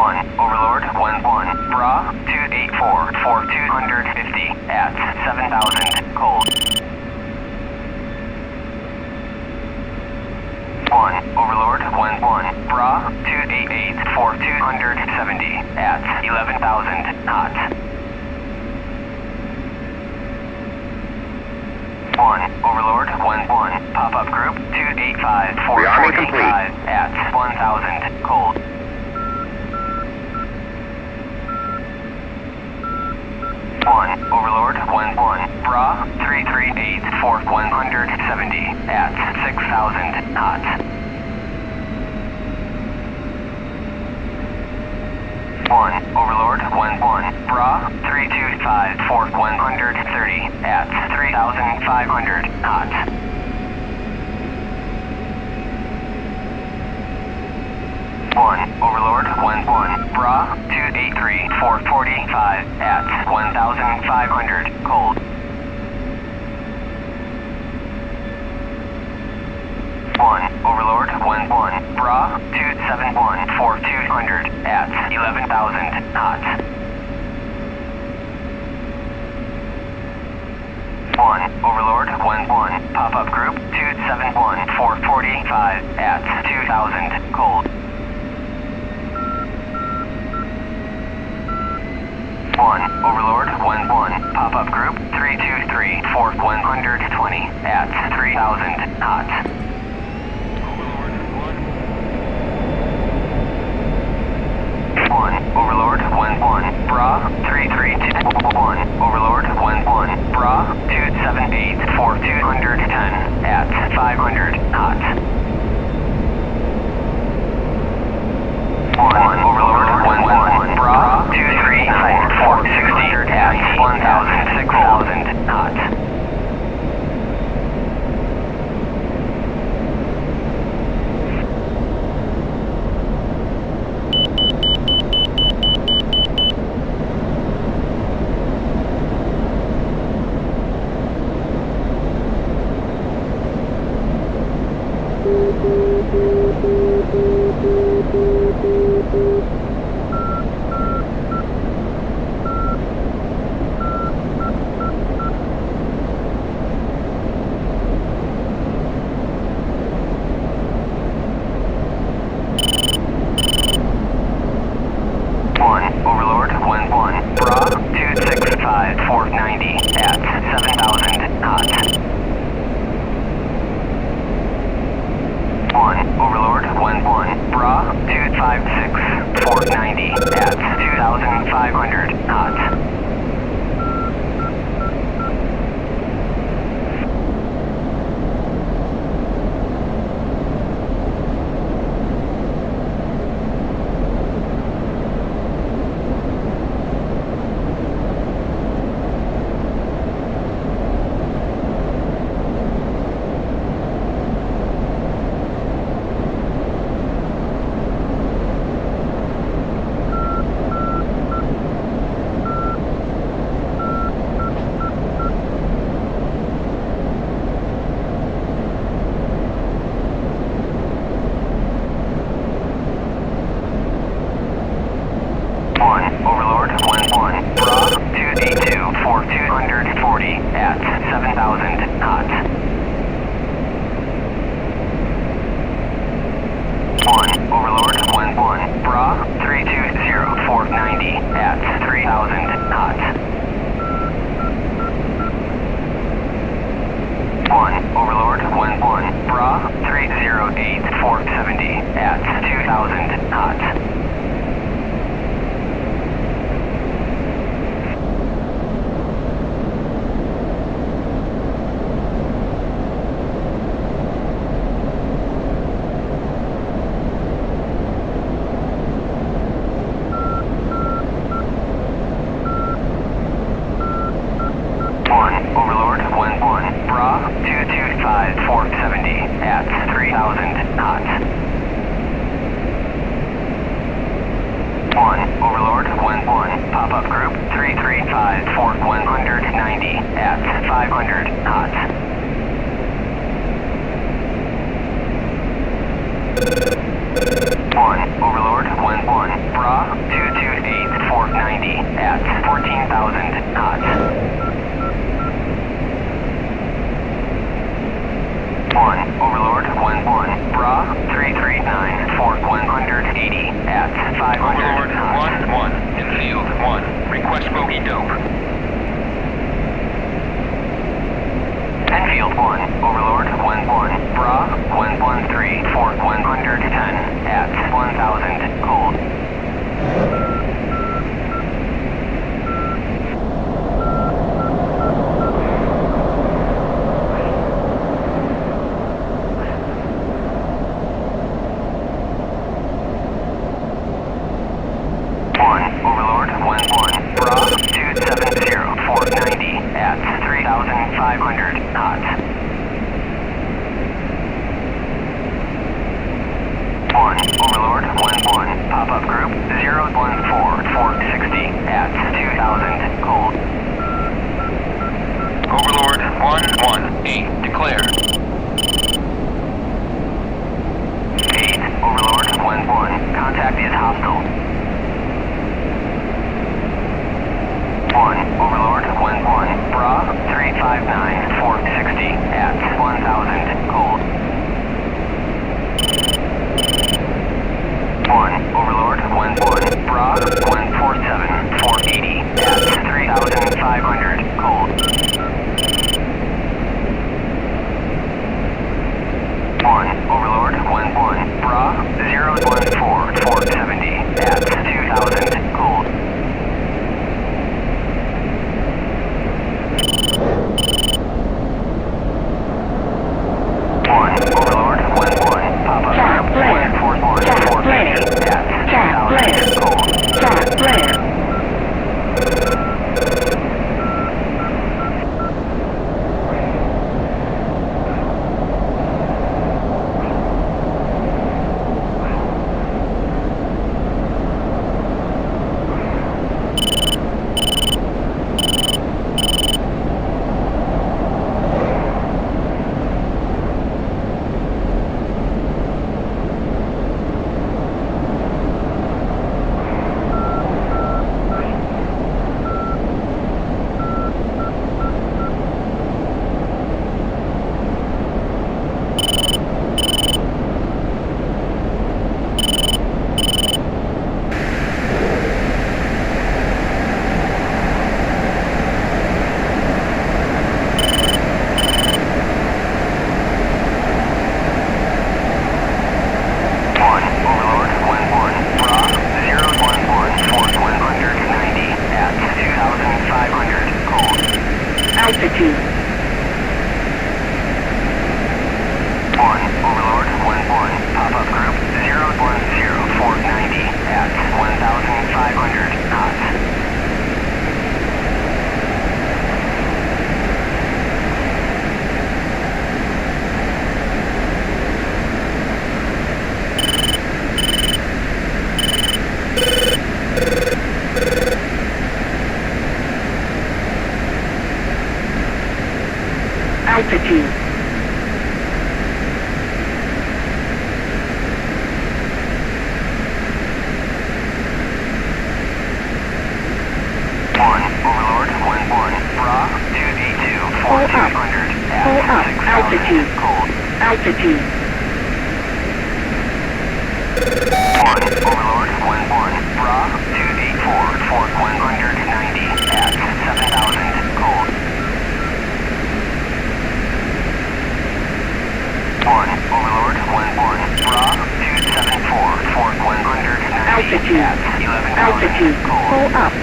1, Overlord 1-1, Bra 284 for 250 at 7,000, cold. 1, Overlord 1-1, Bra 288 for 270 at 11,000, hot. 1, Overlord 1-1, pop-up group 285 for 45 at 1,000, cold. 1, Overlord 1-1, Bra 338 for 170 at 6,000, hot. 1, Overlord 1-1, Bra 325 for 130 at 3,500, hot. 1, Overlord 1-1, Bra 283 for 45 at 1,500, cold. 1, Overlord 1-1, Bra 271 for 200 at 11,000, hot. 1, Overlord 1-1, pop-up group 271 for 45 at 2,000, cold. 1, Overlord 1-1, pop-up group 323 for 120 at 3,000, hot. 1, Overlord 1-1, Bra 332 1, Overlord 1-1, Bra 278 for 210 at 500, hot. 1, Overlord 1-1, Bra 239 for 60 at 1,000, 6,000, hot. 1, Overlord 1-1, Bra 265 for 90 at 7,000, hot. 1, Overlord 1-1, Bra 256 for 90 at 2,500, hot. 1, Overlord 1-1, Bra 282 for 240 at 7,000, hot. 1, Overlord 1-1, Bra 320 for 90 at 3,000, hot. 1, Overlord 1-1, Bra 308 for 70 at 2,000, hot. 1, Overlord 1-1, Bra 225 for 70 at 3,000, hot. 1, Overlord 1-1, pop-up group 335 for 190 at 500, hot. 1, Overlord, 1-1, Bra, 228, 490, at 14,000 knots. 1, Overlord, 1-1, Bra, 339, 180, at 500 Overlord, knots. 1-1, infield, 1, request bogey dope. Enfield 1, Overlord 1-1, Bra 113 for 110 at 1,000 cold. Overlord 1-1, Bra 270 490 at 3,500 knots. 1, Overlord 1-1, pop-up group 014 460 at 2,000 cold. Overlord, 1-1, 8, declare. 8, Overlord 1-1, contact is hostile. 1, Overlord 1-1, Bra 359 460 at 1,000 cold. 1, Overlord 1-1, Bra 147 480 at 3,500 cold. 1, Overlord 1-1, Bra 014 470 at 2,000 cold. 1, Overlord 1-1, pop-up group 141 480 at 2,000 cold. Altitude. 1, Overlord 1-1, pop-up group 010 490 at 1,500 knots. Altitude. 1, Overlord 1-1, Bra 282 4,200 at 6,000 Altitude. cold. Altitude. 1, Overlord 1-1, Bra 284 4,190 at 7,000 cold. 1, Overlord 1-1, Bra 274 4,190 Altitude. at 11,000 Altitude. cold. Pull up.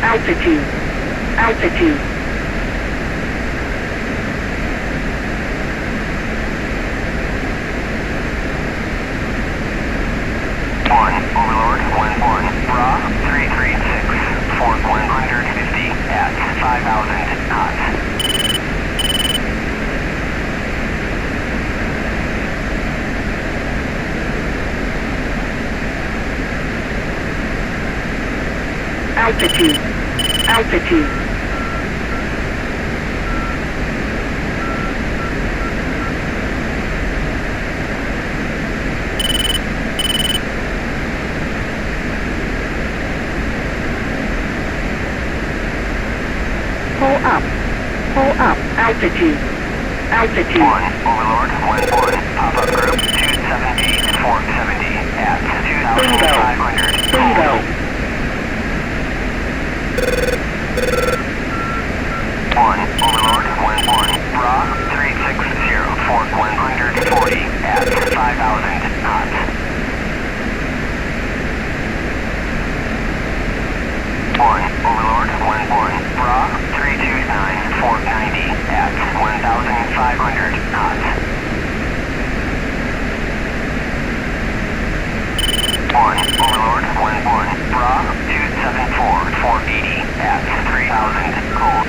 Altitude. Altitude. 1, Overlord 1-1, Bra 336 4,150 at 5,000 knots. Altitude. Altitude. Pull up. Pull up. Altitude. Altitude. 1, Overlord, 1-1, pop-up group, 278, 470, at 2,500. Bingo. 1, Overlord, 1-1, Bra, 360, Fort 140, at 5,000 knots. 1, Overlord, 1-1, Bra, 329, Fort 90, at 1,500 knots. 1, Overlord, 1-1, Bra, 274, 480, at 3,000, cold.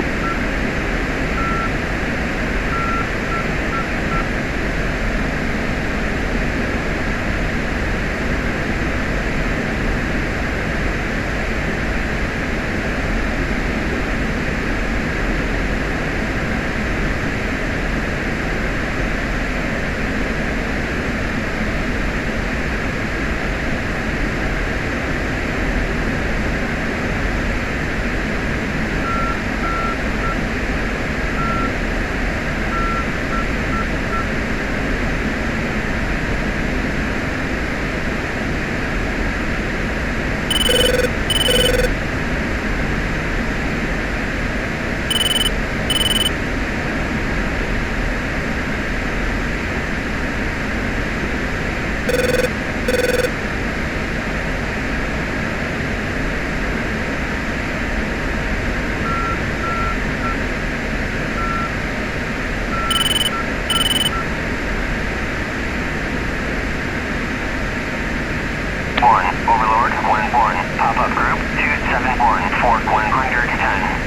1, Overlord, 1-1, pop-up group, 271, Fort 110,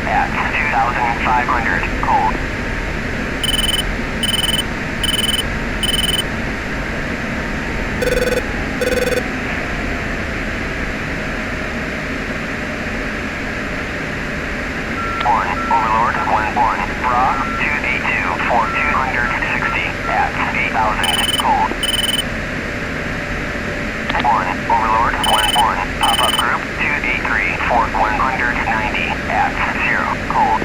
at 2,500, cold. 1, Overlord, 1-1, Bra, 282, Fort 260, at 8,000, cold. 1, Overlord, 1-1, pop-up group, 283, Fort 190, at 0, cold.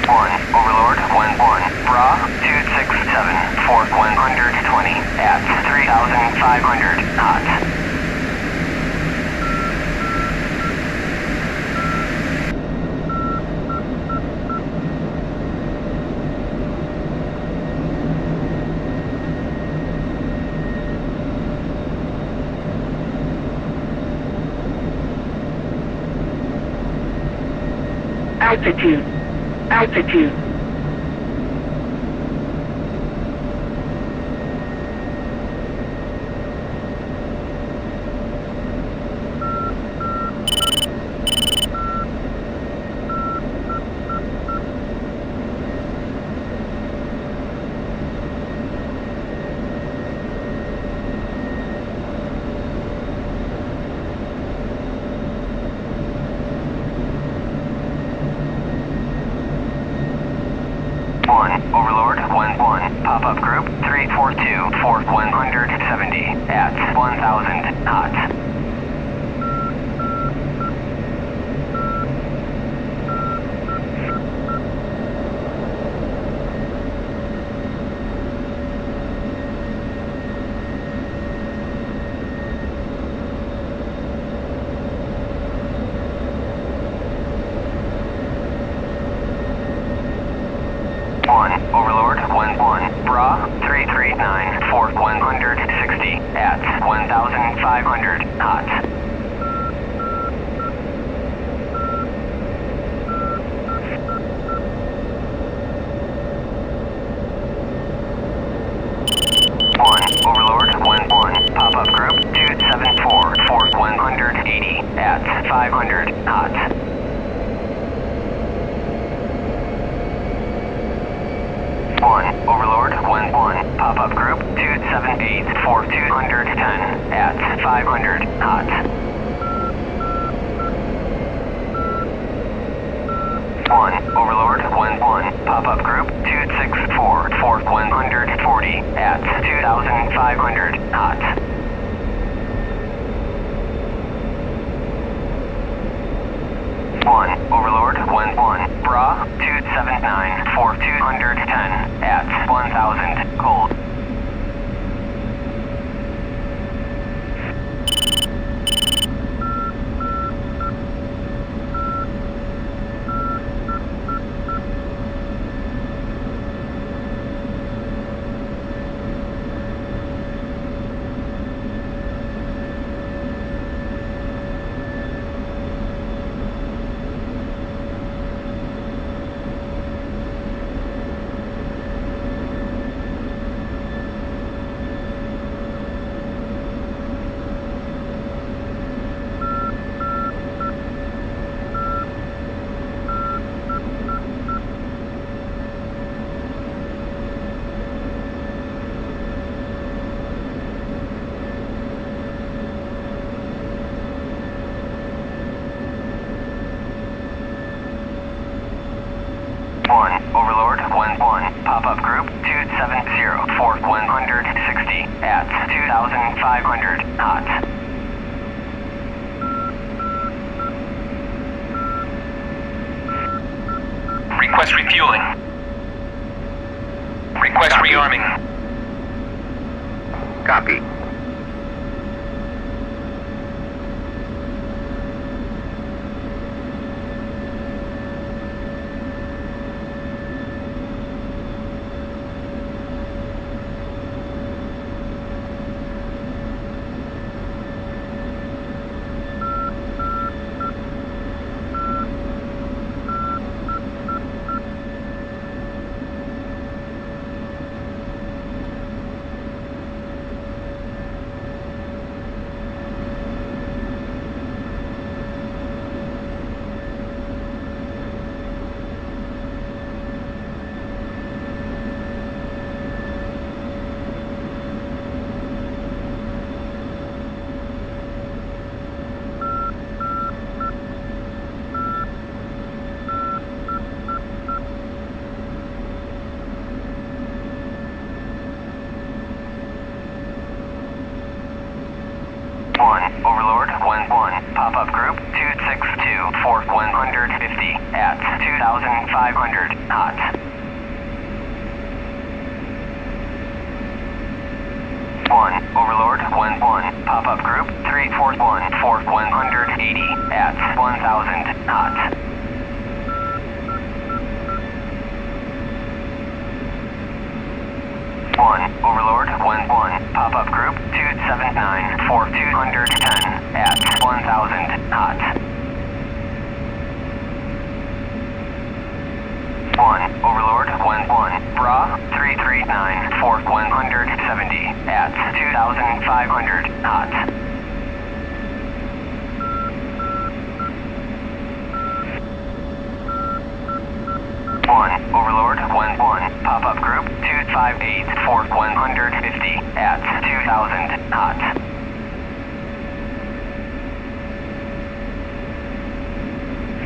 1, Overlord, 1-1, Bra, 267, Fort 120, at 3,500 knots. Altitude. Altitude. 1, Overlord, 1-1, pop-up group, 342, Fort 170, at 1,000 knots. 1, Overlord, 1-1, Bra, 339, Fort 160, at 1,500 knots. 1, Overlord, 1-1, pop-up group, 274, Fort 180, at 500 knots. 1, 1, Overlord, 1-1, pop-up group, 278, 4210, at 500, hot. 1, Overlord, 1-1, pop-up group, 264, 4140, at 2500, hot. 1, Overlord, 1-1, Bra, 279, 4210, at 1000, cold. Overlord, 1-1, pop-up group, 270, 4160, at 2500, hot. 1. Request refueling. Request Copy. rearming. Copy. Overlord, 1-1, pop-up group, 262, 4150, at 2500, hot. 1, Overlord, 1-1, pop-up group, 341, 4180, at 1000, hot. 1, Overlord, 1-1, pop-up group, 279, 4210, at 1000, hot. 1, Overlord, 1-1, Bra, 339, 4170, at 2500, hot. 1, Overlord, 1-1, pop-up group, 258, 4150, at 2000, hot.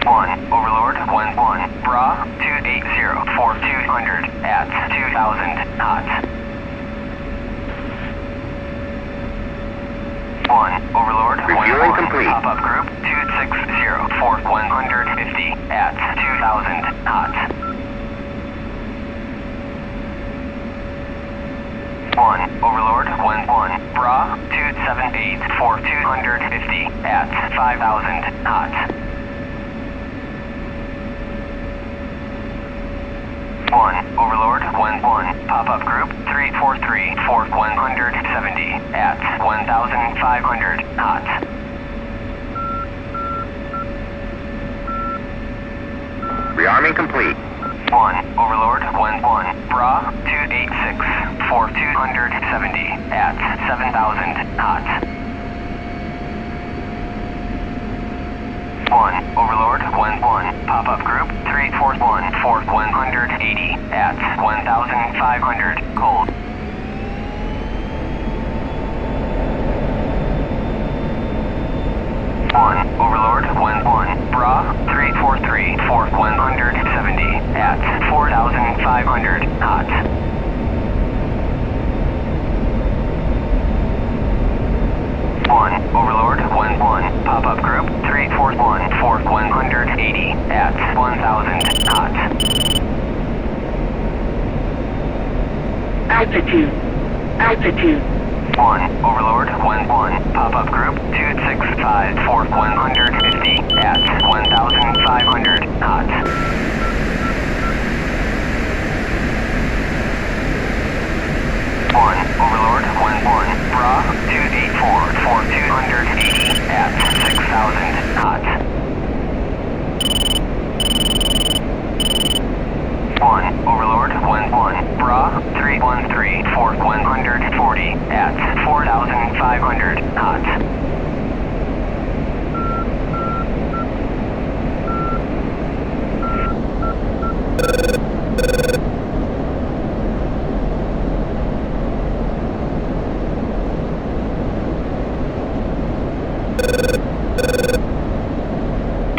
1, Overlord, 1-1, Bra, 280, 4200, at 2000, hot. 1, Overlord, Refueling 1-1, complete. pop-up group, 260, 4150, at 2000, hot. 1, Overlord, 1-1, Bra, 278, 4250, at 5000, hot. 1, Overlord, 1-1, pop-up group, 343, 4170, at 1500, hot. 'Rearming complete. 1, Overlord, 1-1, Bra, 286, 4270, at 7000, hot. 1, Overlord, 11, pop-up group 341 for 180 at 1,500, cold. Overlord 11, Bra 343 for 170 at 4,500, hot. 1, Overlord 11, pop-up group 341 for 180 at 1,000, hot. Altitude. 1, Overlord 11, pop-up group 265 for 150 at 1,500, hot. 1, Overlord 11, Bra 284 for 280 at 6,000, hot. 1, Overlord 11, Bra 313 for 140 at 4,500, hot.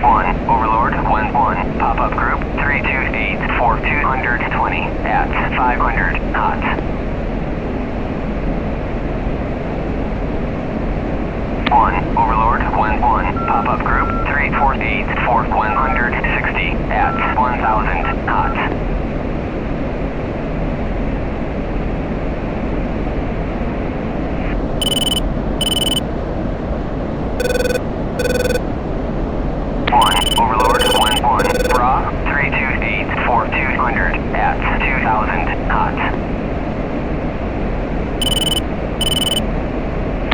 1, Overlord 11, pop-up group 328 for 220 at 500, hot. 1, Overlord 11, pop-up group 348 for 160 at 1,000, hot. 1, Overlord 11, Bra 328 for 200 at 2,000, hot.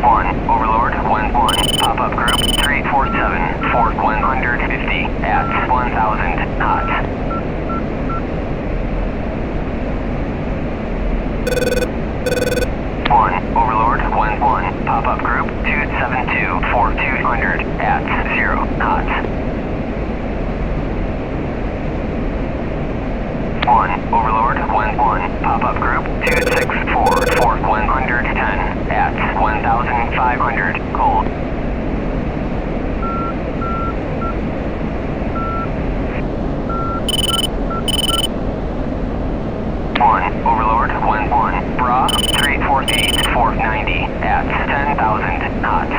1, Overlord 11, pop-up group 347 for 150 at 1,000, hot. 1, Overlord 11, pop-up group 272 for 200 at 0, hot. 1, Overlord 11, pop-up group 264 for 110 at 1,500, cold. 1, Overlord 11, Bra 348 for 90 at 10,000, hot.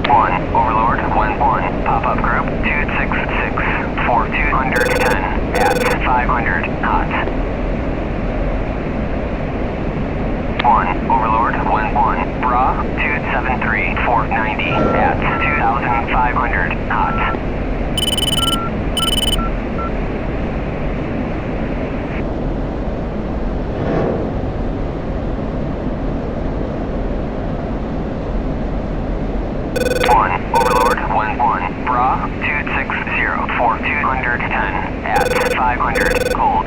1, Overlord 11, pop-up group 266 for 210 at 500, hot. 1, Overlord 11, Bra 273 for 90 at 2,500, hot. 1, Overlord 11, Bra 260 for 210 at 500, cold.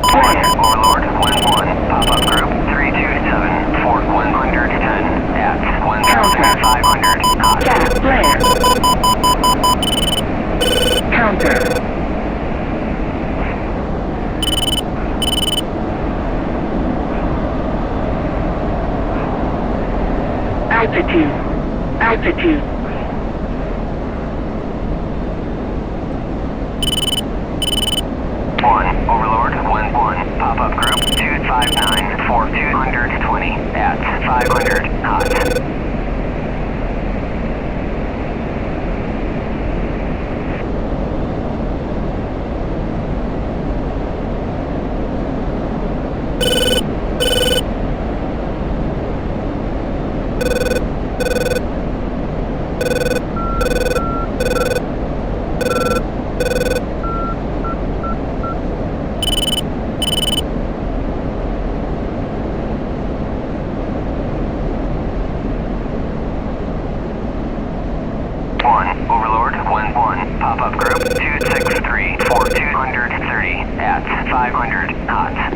1, Overlord 11, pop-up group 327 for 110 at 1,500, hot. Counter. Altitude. 1, Overlord 11, pop-up group 259 for 220 at 500, hot. 1, 500 knots.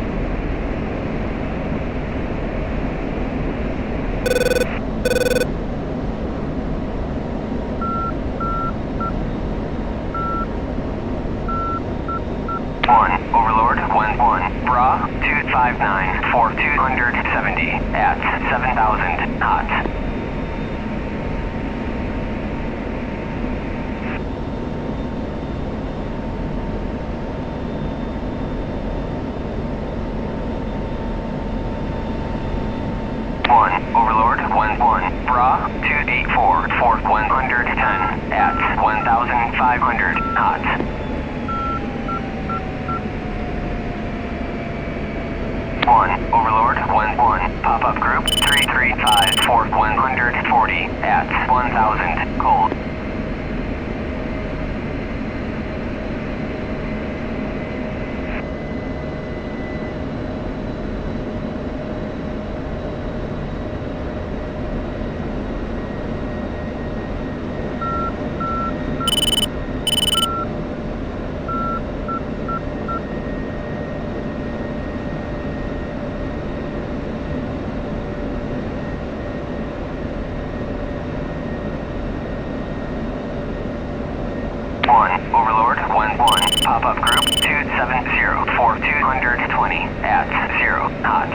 Overlord 1-1, Bra 259 for 270 at 7,000 knots. Overlord 1-1, Bra 284 for 110 at 1,500 knots. 1, Overlord 1-1, pop-up group 335 for 140 at 1,000 cold. 1, Overlord 1-1, pop-up group 270 for 220 at 0 knots.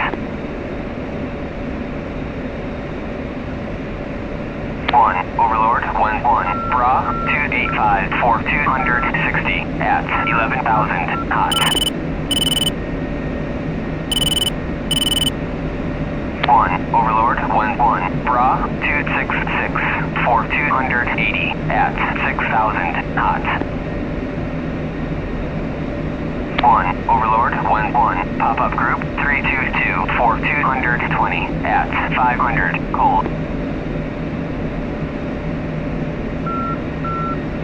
1, Overlord 1-1, Bra 285 for 260 at 11,000 knots. 1, Overlord 1-1, Bra 266 for 280 at 6,000 knots. 1, Overlord 1-1, pop-up group 322 for 220 at 500 cold.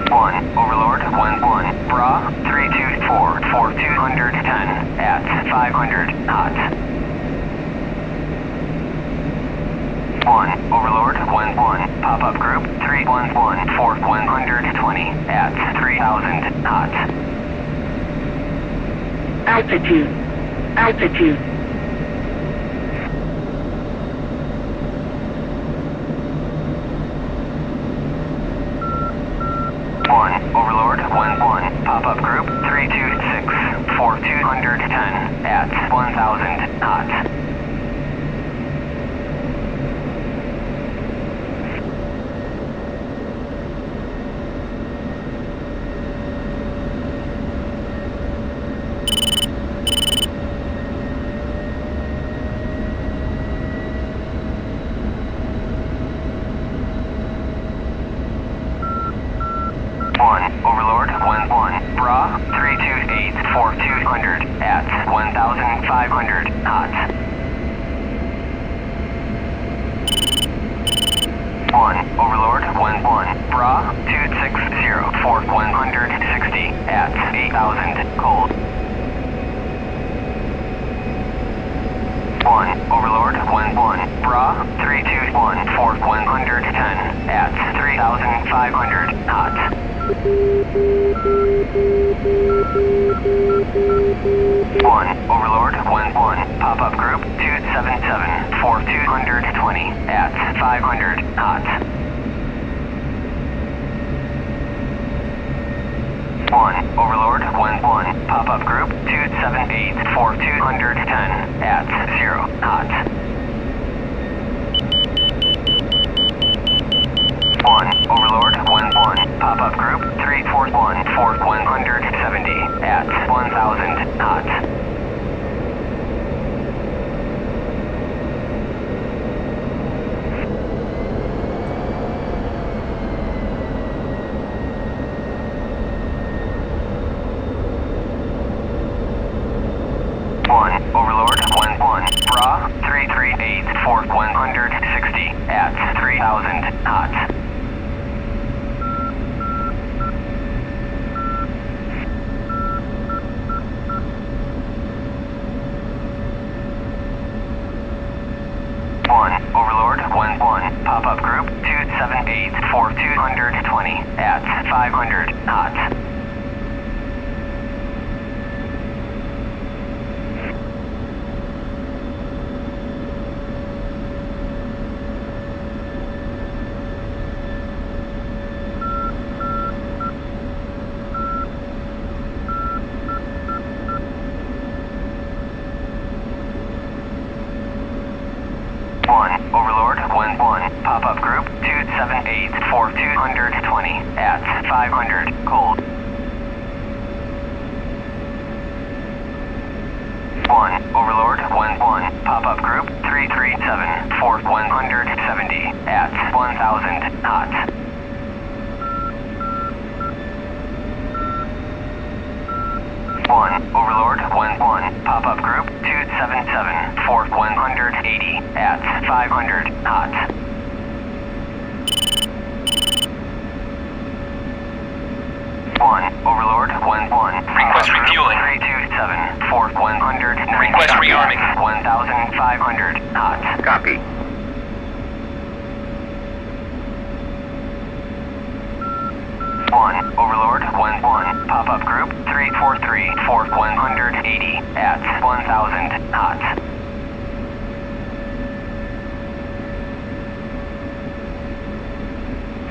1, Overlord 1-1, Bra 324 for 210 at 500 knots. 1, Overlord 1-1, pop-up group 311 for 120 at 3,000 knots. Altitude. Altitude. 1, Overlord 1-1, pop-up group 326 for 210 at 1,000 knots. 1, Overlord 1-1, Bra 328 for 200 at 1,500 knots. 1, Overlord 1-1, Bra 260 for 160 at 8,000 cold. 1, Overlord 1-1, Bra 321 for 110 at 3,500 knots. 1, Overlord 1-1, pop-up group 277 for 220 at 500 knots. 1, Overlord 1-1, pop-up group 278 for 210 at 0 knots. 1, Overlord 1-1, pop-up group 341 for 170 at 1,000 knots. 1, Overlord 1-1, Bra 338 for 160 at 3,000 knots. 1, Overlord 1-1, pop-up group 278 for 220 at 500 knots. Pop-up group 278 for 220 at 500, cold. 1, Overlord 11, Pop-up group 337 for 170 at 1000, hot. 1, Overlord 11, Pop-up group 277 for 180 at 500, hot. 1, Overlord 11, Request refueling. 327 for 190 Request rearming. 1,500, hot. Copy. 1, Overlord 11, Pop-up group 343 for 180 at 1,000, hot.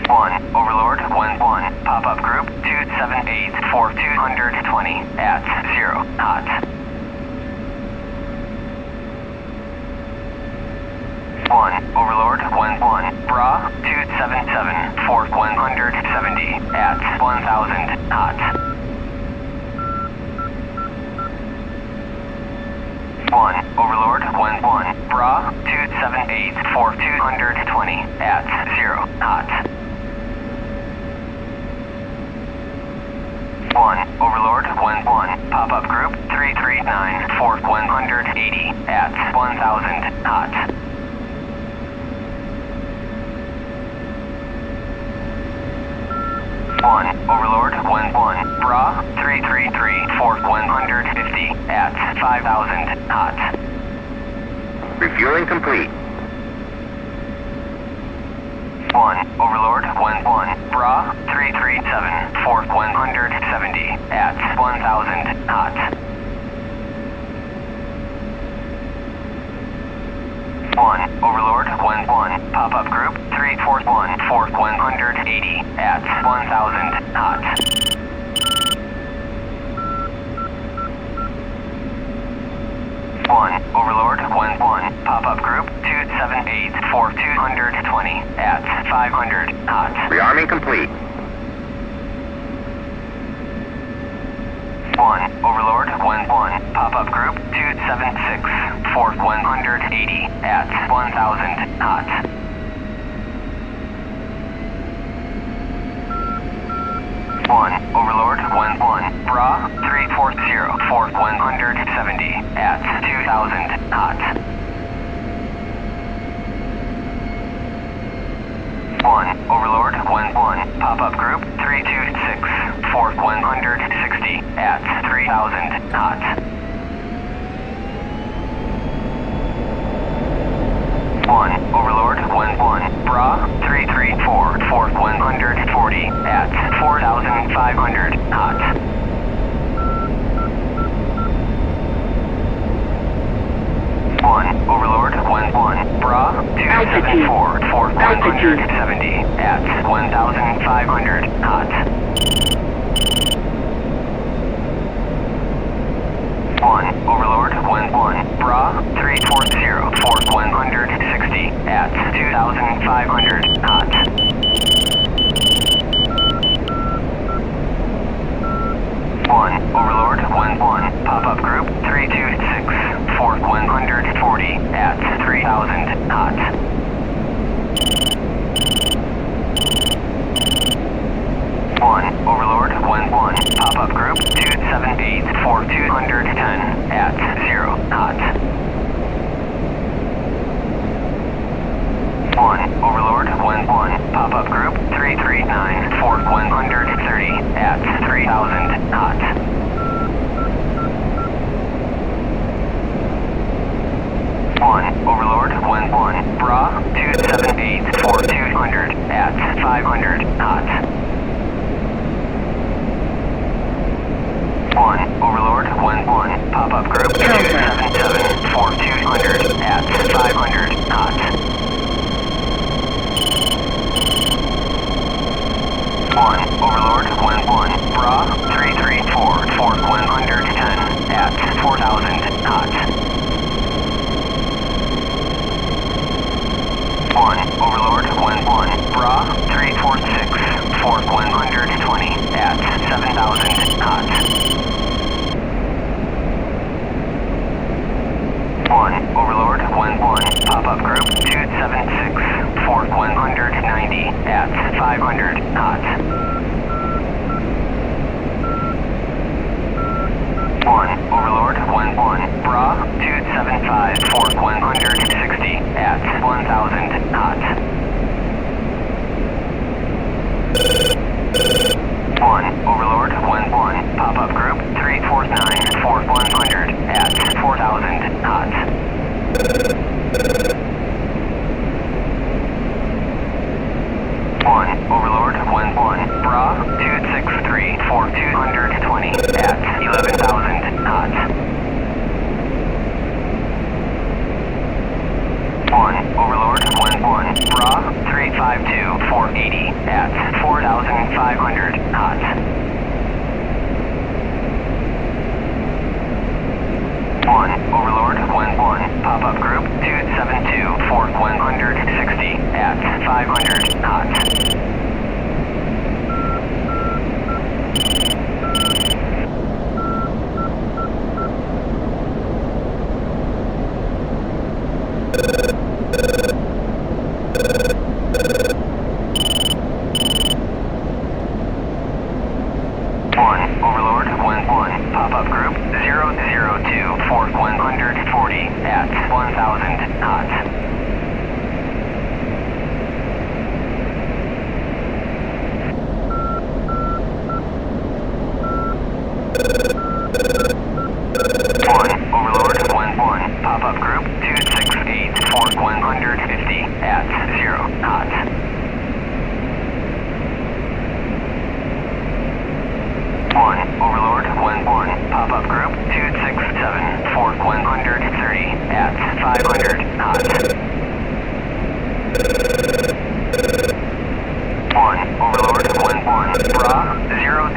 1, Overlord 11, Pop-up group 278 for 220 at 0, hot. 1, Overlord 11, Bra 277 for 170 at 1,000, hot. 1, Overlord 11, Bra 278 for 220 at 0, hot. 1, Overlord 11, Pop-up group 339 for 180 at 1,000, hot. 1, Overlord 11, Bra 333 for 150 at 5,000, hot. Refueling complete. 1, Overlord 11, Bra 337 for 170 at 1,000, hot. 1, Overlord 11, Pop-up group 341 for 180 at 1,000, hot. 1, Overlord 11, Pop-up group 278 for 220 at 500, hot. Rearming complete. 1, Overlord 11, Pop-up group 276 for 180 at 1,000, hot. 1, Overlord 11, Bra 340 for 170 at 2,000, hot. 1, Overlord 11, Pop-up group 326 for 160 at 3,000, hot. 1, Overlord 11, Bra 334 for 140 at 4,500, hot. 1, Overlord 11, Bra 274 for 170 at 1,500, hot. 1, Overlord 11, Bra 340 for 160 at 2,500, hot. 1, Overlord 11, Pop-up group 326 for 140 at 3,000, hot. 1, Overlord 11, Pop-up group 278 for 210 at 0, hot. 1, Overlord 11, Pop-up group 339 for 130 at 3,000, hot. 1, Overlord 11, Bra 278 for 200 at 500, hot. 1, Overlord 11, Pop-up group 277 for 200 at 500, hot. 1, Overlord 11, Bra 334 for 110 at 4,000, hot. 1, Overlord 1-1. Bra 346. Fork 120 at 7,000 knots. 1. Overlord 1-1. Pop-up group 276. Fork 190 at 500 knots. 1. Overlord 1-1. Bra 275. Fork 160 at 1,000 knots. 1. Overlord 1-1. Pop-up group 349. Fork 100 at 4,000 knots. 1. Overlord 1-1. Bra 263. Fork 220 at 11,000 knots. 1. Overlord 1-1. Bra 352. Fork 80 at 4,500 knots. 1. Overlord 1-1. Pop-up group 272. Fork 160 at 500 knots. 1. Overlord 1-1. Pop-up group 002. Fork 140 at 1,000 knots. 1. Overlord 1-1. Pop-up group 268. Fork 150 at 0 knots. 1. Overlord 1-1. Pop-up group 267. Fork 130 at 500 knots. 1. Overlord 1-1. Bra 007.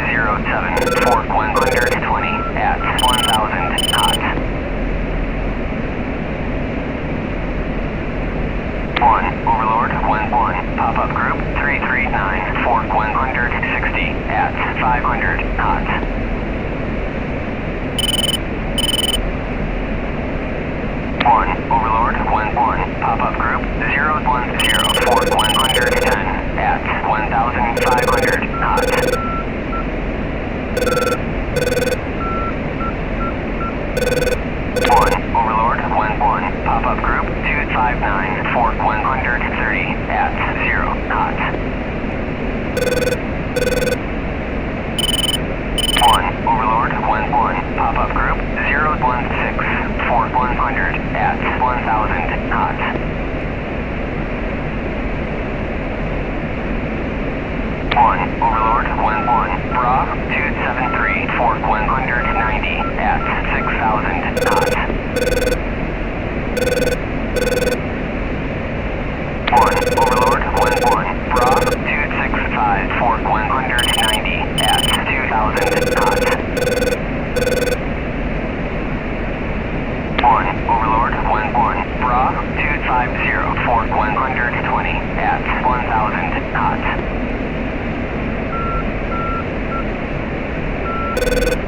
Fork 120 at 1,000 knots. 1. Overlord 1-1. Pop-up group 339. Fork 160 at 500 knots. 1. Overlord 1-1. Pop-up group 010. Fork 110 at 1,500 knots. 1. Overlord 1-1. Pop-up group 259. Fork 130 at 0 knots. 1. Overlord 1-1. Pop-up group 016. Fork 100 at 1,000 knots. 1. Overlord 1-1. Bra 273. Fork 190 at 6,000 knots. 1. Overlord 1-1. Bra 265. Fork 190 at 2,000 knots. 1. Overlord 1-1. Bra 250. Fork 120 at 1,000 knots.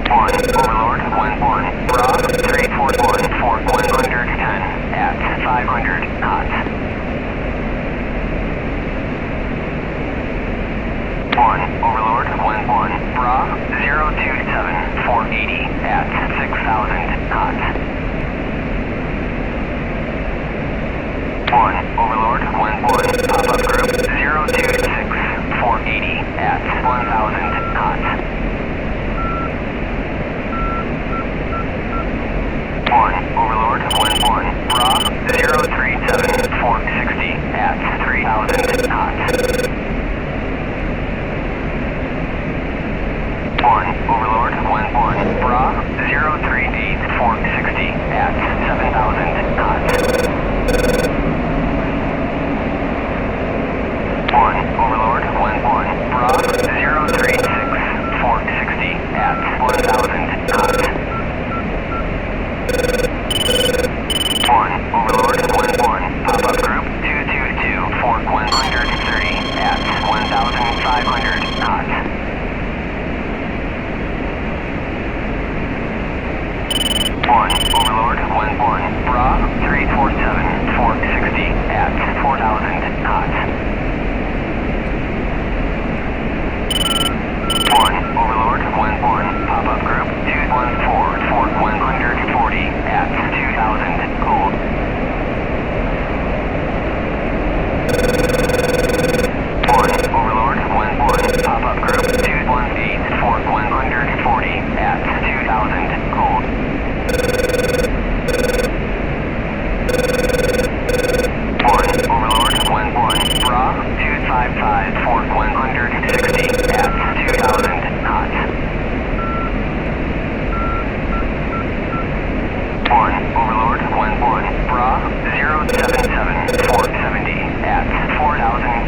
1. Overlord 1-1. Bra 341. Fork 110 at 500 knots. 1. Overlord 1-1. Bra 027. Fork 80 at 6,000 knots. 1. Overlord 1-1. Pop-up group 026. Fork 80 at 1,000 knots. 1. Overlord 1-1. Bra 037. Fork 60 at 3,000 knots. 1. Overlord 1-1. Bra 038. Fork 60 at 7,000 knots. 1. Overlord 1-1. Bra 036. Fork 60 at 1,000 knots. 1. Overlord 1-1. Pop-up group 222. Fork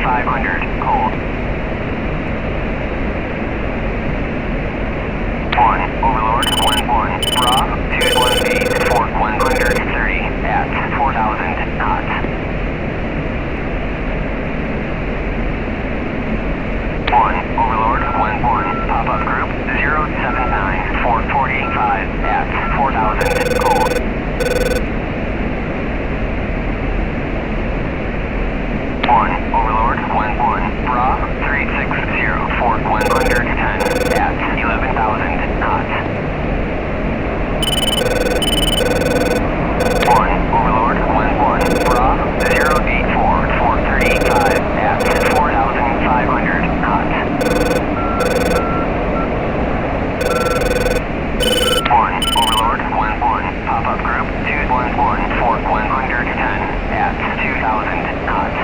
500, cold. 1, Overlord, 1-1, Bra, 2-1 feet, for 130 at 4,000 knots. 1, Overlord, 1-1, pop-up group, 079, 445 at 4,000, cold. 1, Overlord, 1-1, Bra, 360, for 110 at 11,000 knots. 1, Overlord, 1-1, Bra, 084, 435 at 4,500 knots. 1, Overlord, 1-1, pop-up group, 211, for 110 at 2,000 knots.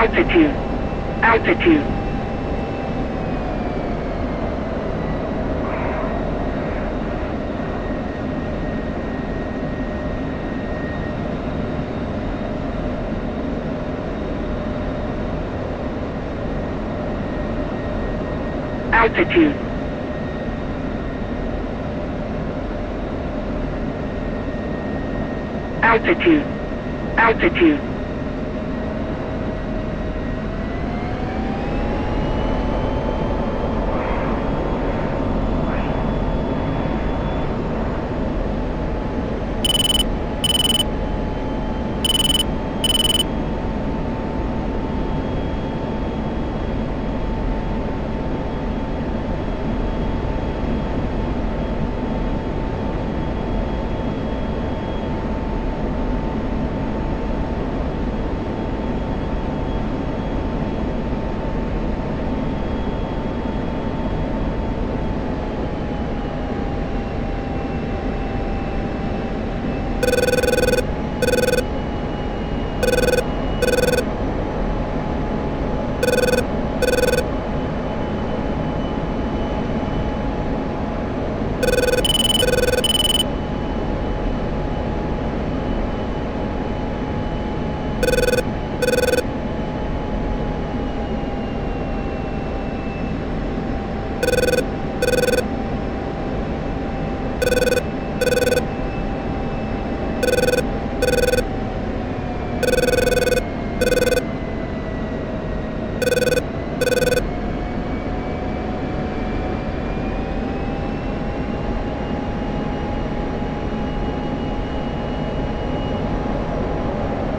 Altitude. Altitude. Altitude. Altitude. Altitude.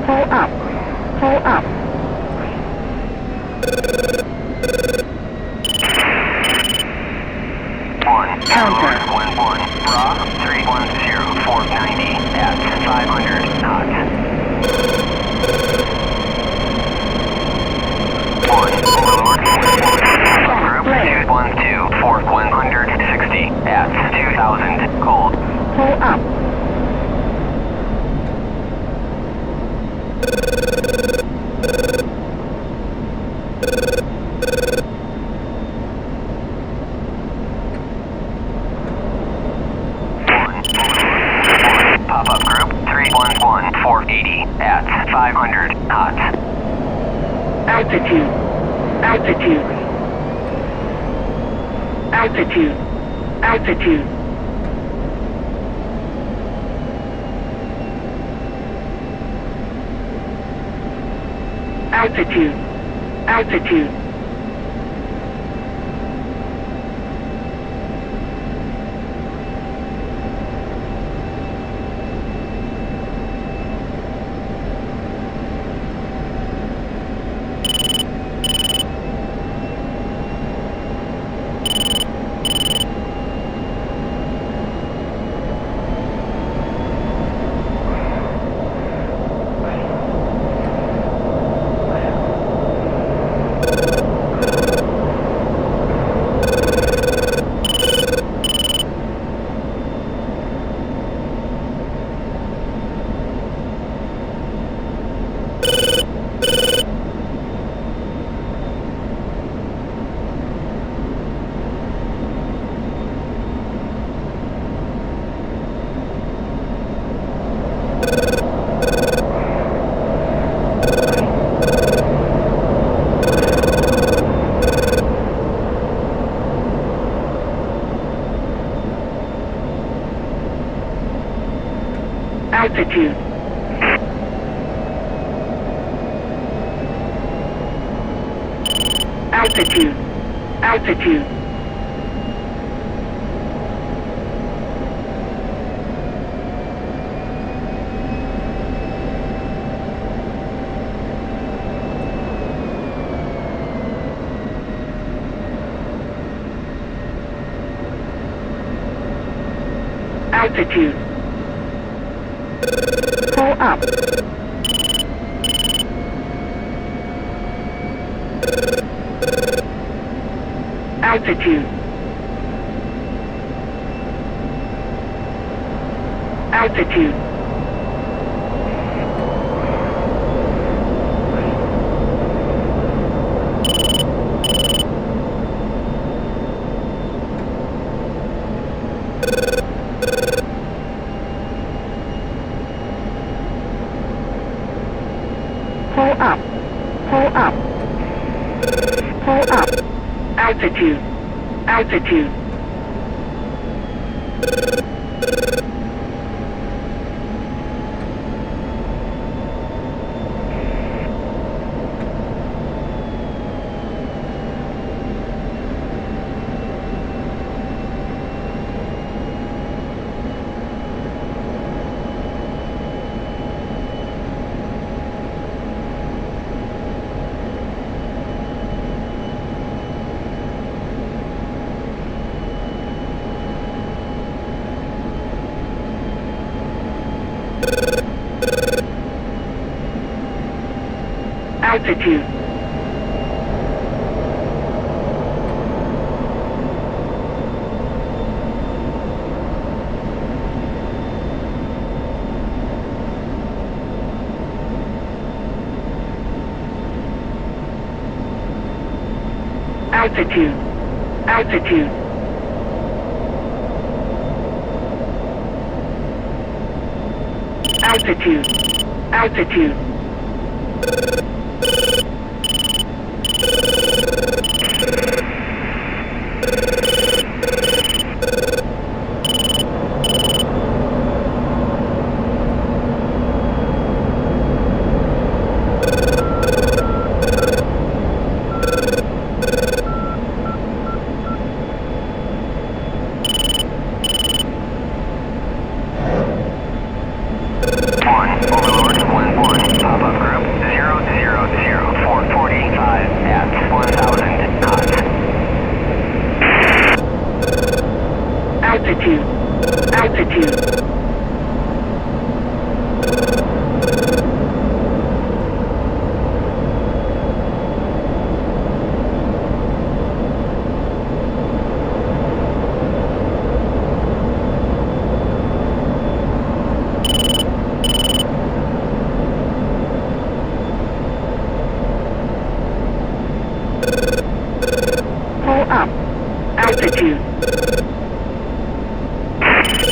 Pull up. Pull up. Counter. 1-1, Bra, 310, 490 at 500 knots. 1, Overlord, 1-1, group, 212, for 160 at 2,000, cold. Pull up. Pop-up group, 311, 480 at 500 knots. Altitude. Altitude. Altitude. Altitude. Altitude. Altitude. Altitude. Altitude. Altitude. Altitude. Pull up. Altitude. Altitude. Pull up. Pull up. Pull up. Altitude. Altitude. Altitude. Altitude. Altitude. Altitude. Altitude. Altitude. Altitude. Pull up. Altitude.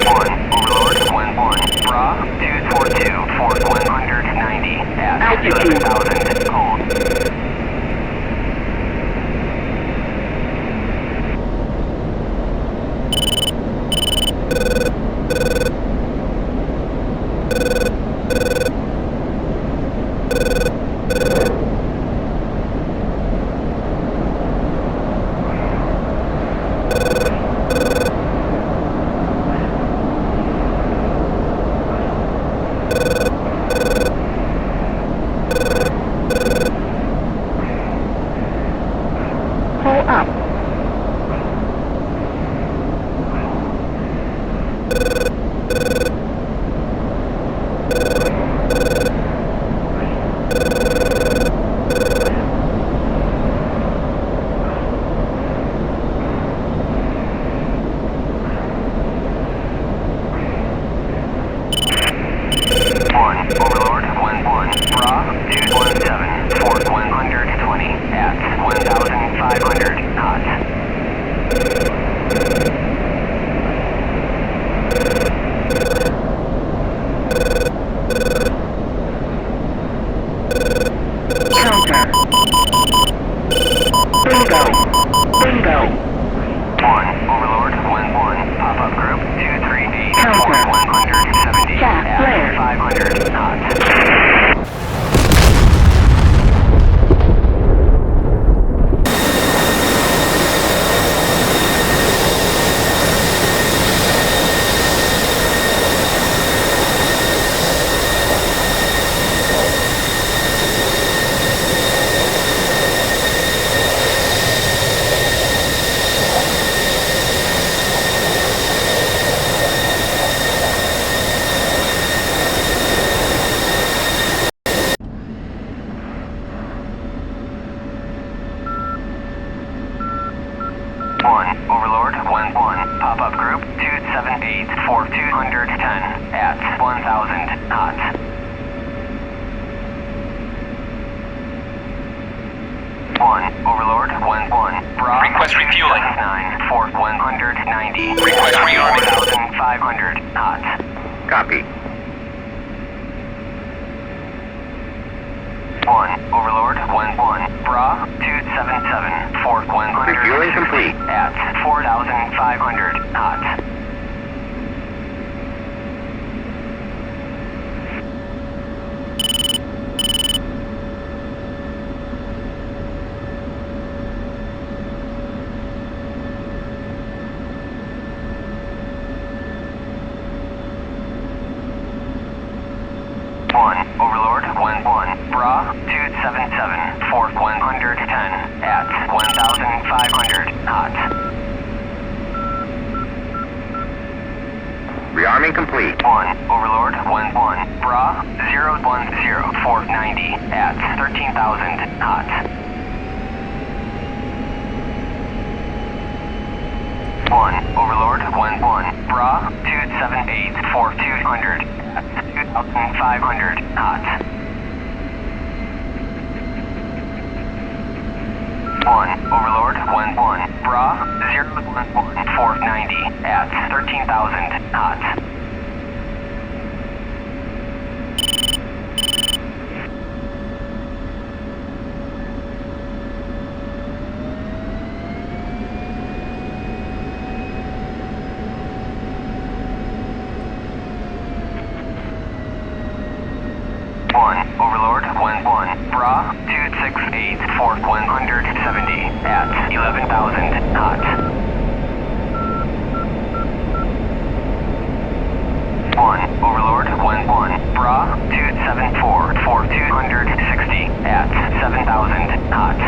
1, Bra, 242, for 190 at 11,000, cold. Overlord 1-1, Bra 217, Fort 120 at 1,500 knots. Counter. Bingo. Bingo. 1, Overlord 1-1, pop-up group 238, Counter. Fort 170 Chat at flare. 500 knots. Overlord 1-1, pop-up group 278, Fort 210 at 1,000 knots. 1, Overlord 1-1, Bra Request refueling. 9, Fort 190 Request at rearming. 4,500 knots. Copy. 1, Overlord 1-1, Bra 277, Fort 100 Refueling complete. at 4,500 knots. 1, Overlord 1-1, Bra 277, Fort 110 at 1,500 knots. Rearming complete. 1, Overlord 1-1, Bra 010, Fort 90 at 13,000 knots. 1, Overlord 1-1, Bra 278, Fort 200 at 2,500 knots. 1, Overlord 1-1, Bra 011, Fort 90 at 13,000 knots. 1, Overlord 1-1, Bra 268, Fort 170 at 11,000 knots. 1, Overlord 1-1, Bra 274, Fort 260 at 7,000 knots.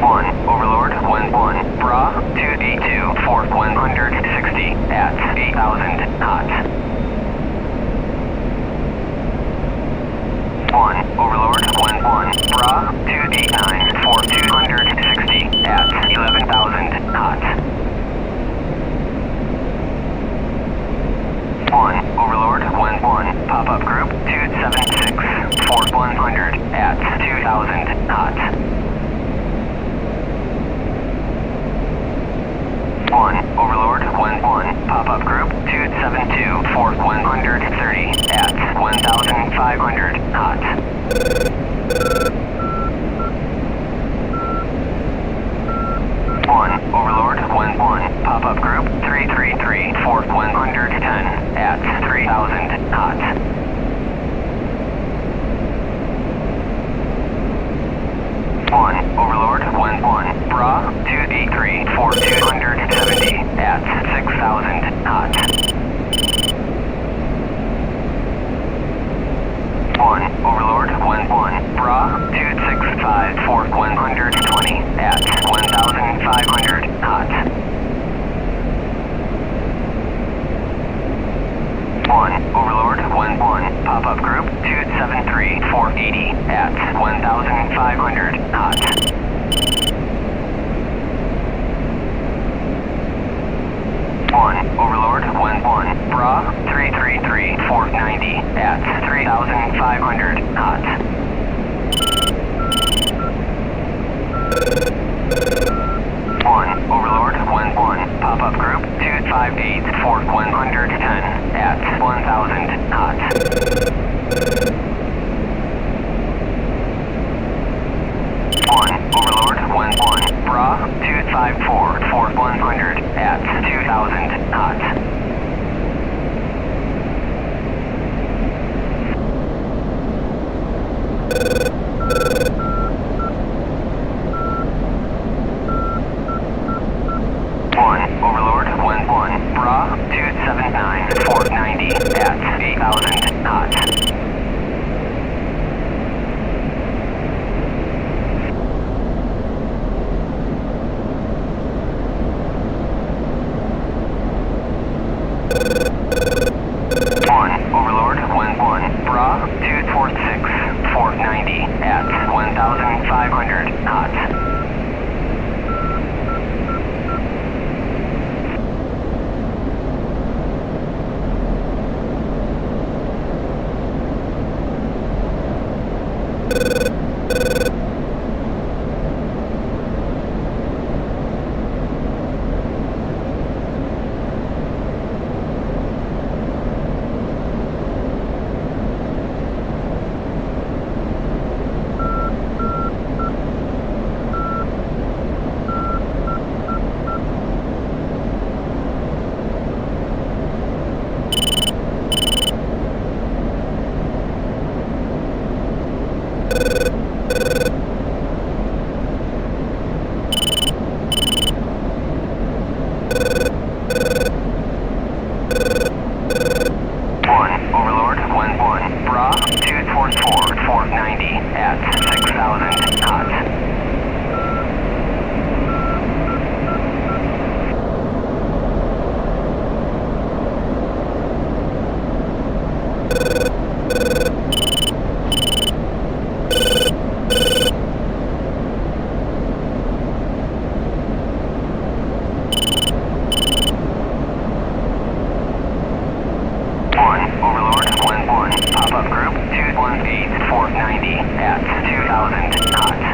1, Overlord 1-1, Bra 282, Fort 160 at 8,000 knots. 1, Overlord 1-1, Bra 289, Fort 260 at 11,000 knots. 1, Overlord 1-1, pop-up group 276, Fort 100 at 2,000 knots. 1, Overlord 1-1, pop-up group 272, Fort 130 at 1,500 knots. 1, Overlord 1-1, pop-up group 333, Fort 110 at 3,000 knots. 1, Overlord 1-1, Bra 283, Fort 270 at 6,000 knots. 1, Overlord 1-1, Bra 265, Fort 120 at 1,500 knots. 1, Overlord 1-1, pop-up group 273, Fort 80 at 1,500 knots. 1, Overlord 1-1, Bra 58 for 110 at 1,000 knots. 1, Overlord, 1-1, Bra, 254 for 100 at 2,000 knots. 1, Overlord, 1-1, Bra, 279 for 90 at 8,000 knots. 1, Overlord, 1-1, Bra, 246 for 90 at 1,500 knots. 1, Overlord, 1-1, Bra, 244 for 90 at 6,000 knots. 1, Overlord, 1-1, pop-up group, 218 for 90 at 2,000 knots.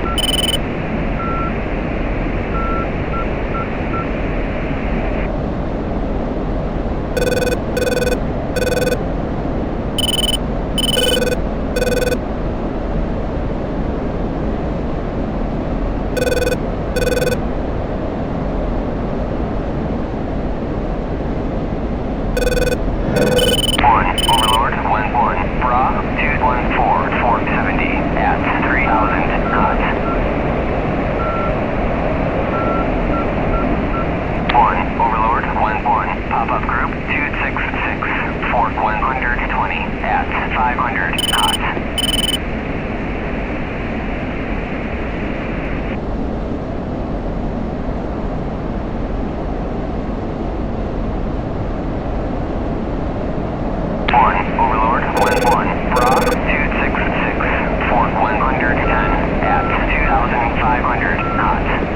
1, Overlord, 1-1, Bra, 214 for 70 at 3,000 knots. 1, Overlord, 1-1, pop-up group, 266 for 120 at 500 knots. 1, Overlord, 1-1, Bra, 266 for 110 at 2,500 knots. 1,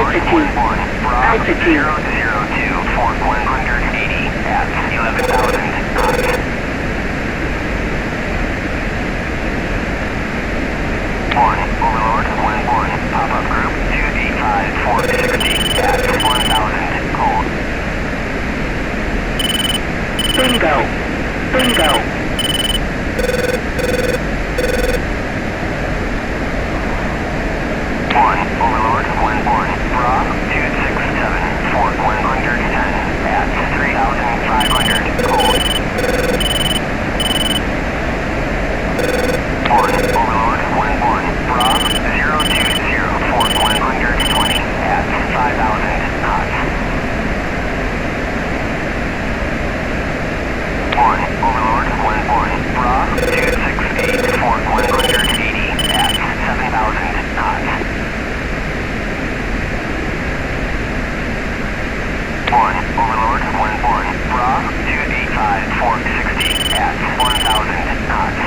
Altitude. Altitude. 002, Fort 180 at 11,000 knots. 1, Overlord, 1-1, pop-up group, 285, 460 at 1,000, cold. Bingo. Bingo. 1, Overlord, 1-1, Rob, 267, Fort 110 at 3,500, cold. 1, Overlord, 1-1, Rob, 020, Fort 120 at 5,000 knots. 1, Overlord, 1-1, Rob, 268, Fort 180 at 7,000 knots. 1, Overlord, 1-1, Rob, 285, Fort 60 at 1,000 knots.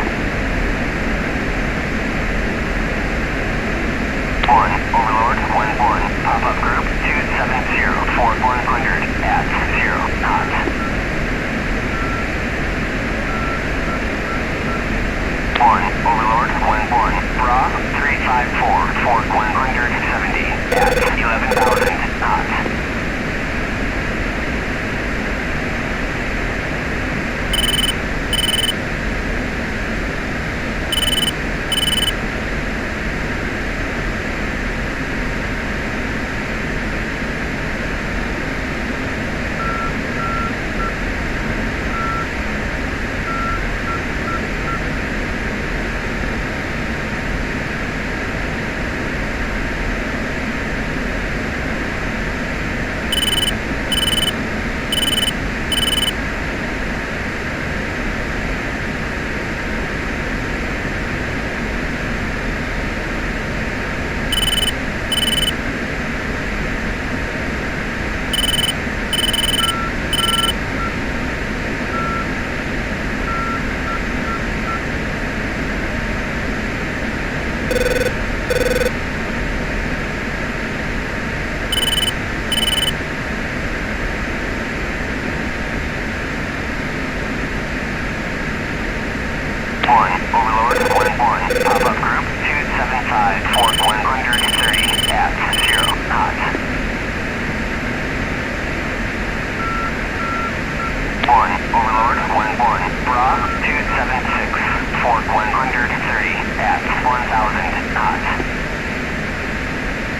1, Overlord, 1-1, pop-up group, 270, Fort 100 at 0 knots. 1, Overlord, 1-1, Rob, 354, Fort 170 at 11,000 knots. 1, Overlord, 1-1, pop-up group, 275, Fort 130 at 0 knots. 1, Overlord, 1-1, Rob, 276, Fort 130 at 1,000 knots. 1,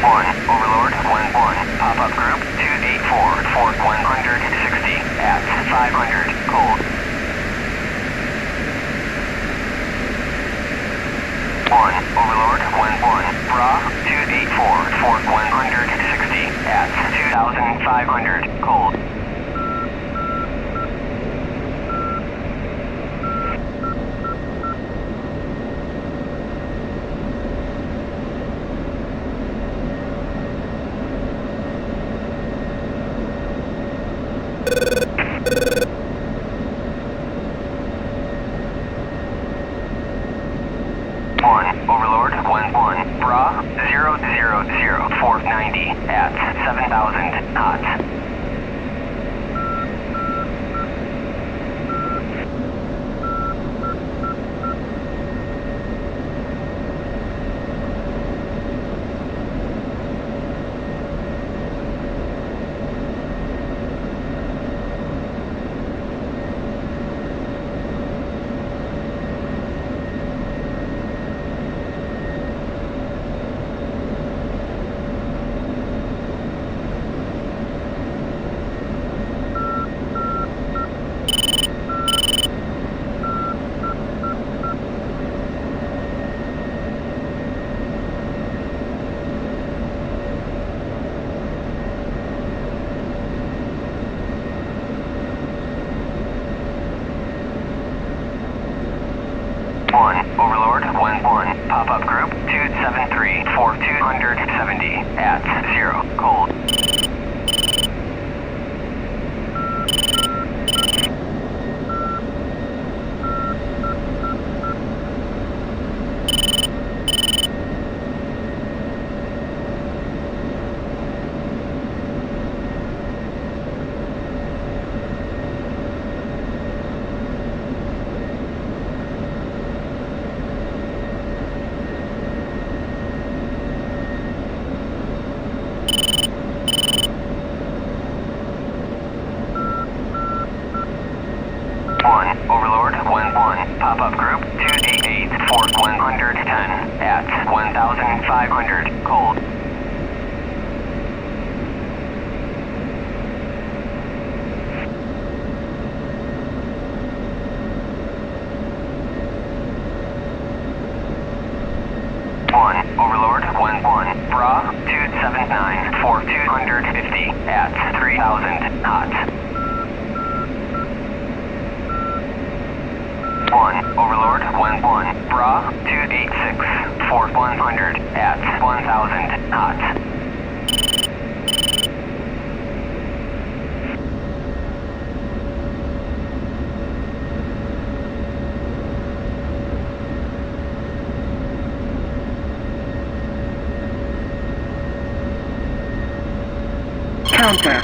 1, Overlord, 1-1, pop-up group, 284, for 160, at 500, cold. 1, Overlord, 1-1, bra, 284, for 160, at 2,500, cold. 1, Overlord, 1-1, bra, 000, 490, at 7,000 knots. 1, Overlord, 1-1, pop-up group, 273, for 270, at 0, cold. 1, Overlord, 1-1, pop-up group, 288, for 110, at 1,500, cold. 1, Overlord, 1-1, bra, 279, for 250, at 3,000 knots. 1, Overlord, 1-1, bra, 286, for 100, at 1,000 knots. 'Counter.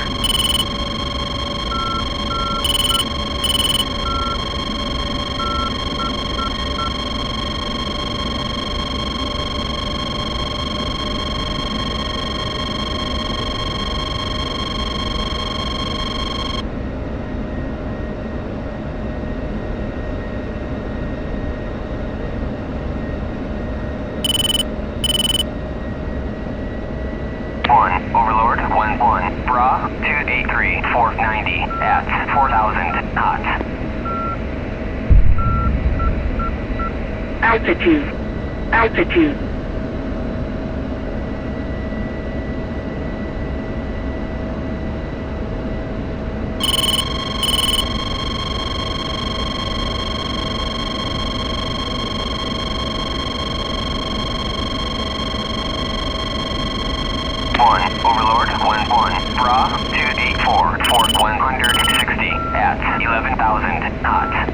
1, Overlord, 1-1, bra, 283, for 90, at 4,000 knots. Altitude. Altitude. 1, Overlord, 1-1, bra, 284, for 160, at 11,000 knots.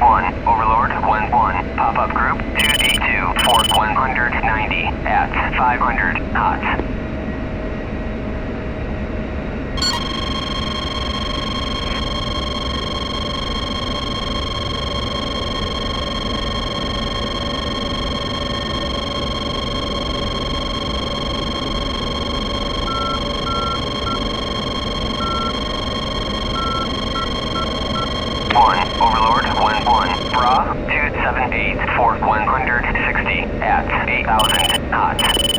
1, Overlord, 1-1, pop-up group, 282, for 190, at 500 knots. 1, Overlord, 1-1, bra, 2 278 for 160 at 8,000 knots.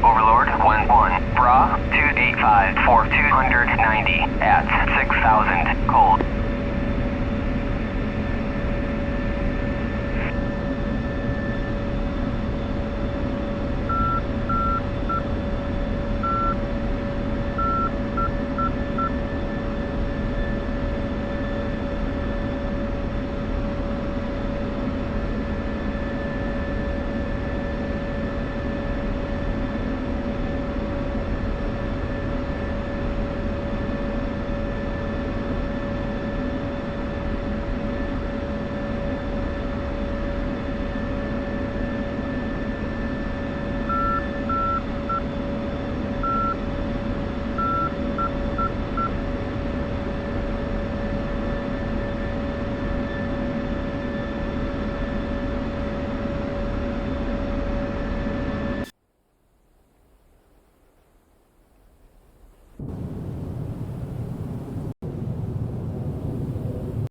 Overlord 1-1, Bra 285 for 290 at 6,000.